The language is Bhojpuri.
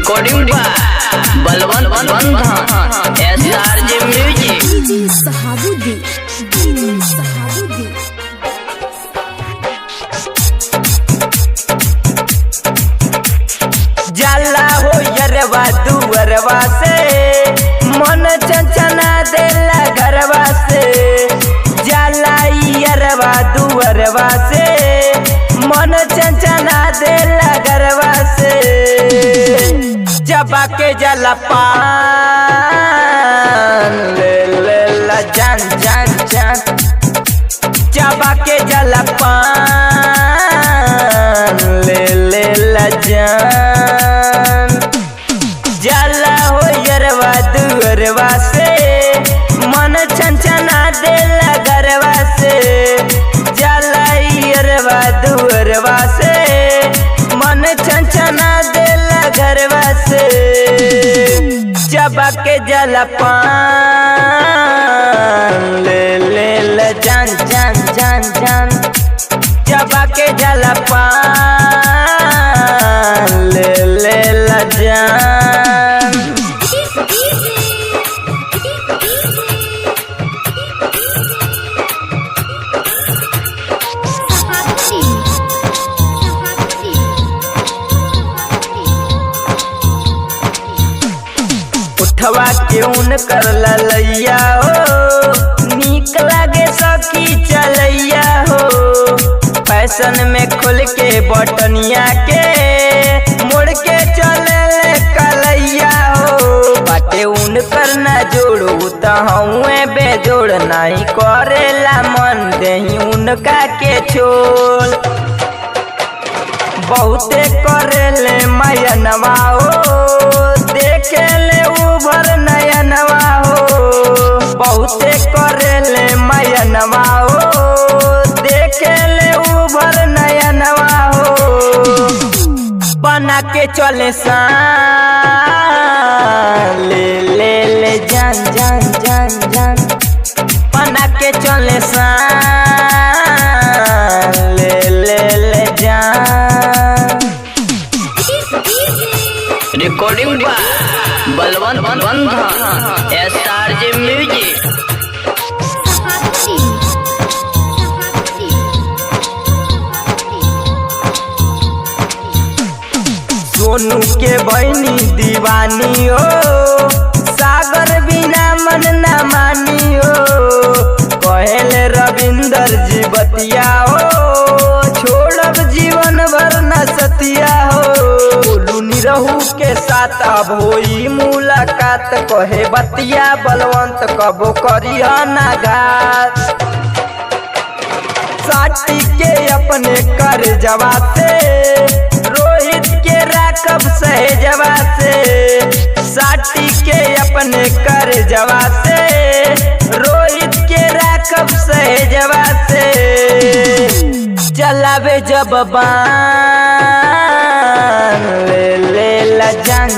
Recording by Balwant Bandhan SRJ Music. जाला हो यरवा दुअरवा से मन चंचना देला घरवा से। जाला यरवा दुअरवा से मन चंचना देला घरवा से। जबा के जला पान ले ले ला जान जान जान। जबा के जला पान ले ले ला जान। जाला हो यरवा दुअरवा से मन छनछना देला घरवा से। जाला यरवा दुअरवा से मन छनछना देला घरवा से। जबा के जला पान ले ले ला जान जान जान जान। जबा के जला पान ले ले ला जान। उठवा के उन कर ललैया हो नीक लागे सखी चलैया हो। फैशन में खोल के बटनिया के मोड़ के चले ले कलैया हो। बाटे उन करना जोड़ू त हूँ बेजोड़ नहीं करेला मन देही उनका के छोड़। बहुते करेले मैयनवा हो देखे ले उभर नयनवा हो। बहुते करेले मैयनवा हो देखे ले उभर नयनवा हो। बना के चले सान ले ले ले जान जान जान जान। बना के चले सान ले ले ले जान। Recording by Balwant Bandhan SRJ Music. Sonu के बहनी दीवानी हो सागर बिना मन न मानी हो। कहले रविंदर जी बतिया हो छोड़ब जीवन भर न सतिया हो। बोलू निरहू के साथ अब होई मुलाकात कहे बतिया बलवंत कबो करिया ना घात। साटी के अपने कर जवा से रोहित के राकब सहजवा से। साटी के अपने कर जवा से रोहित के राकब सहजवा से। चलावे जब बान ले ले ला जान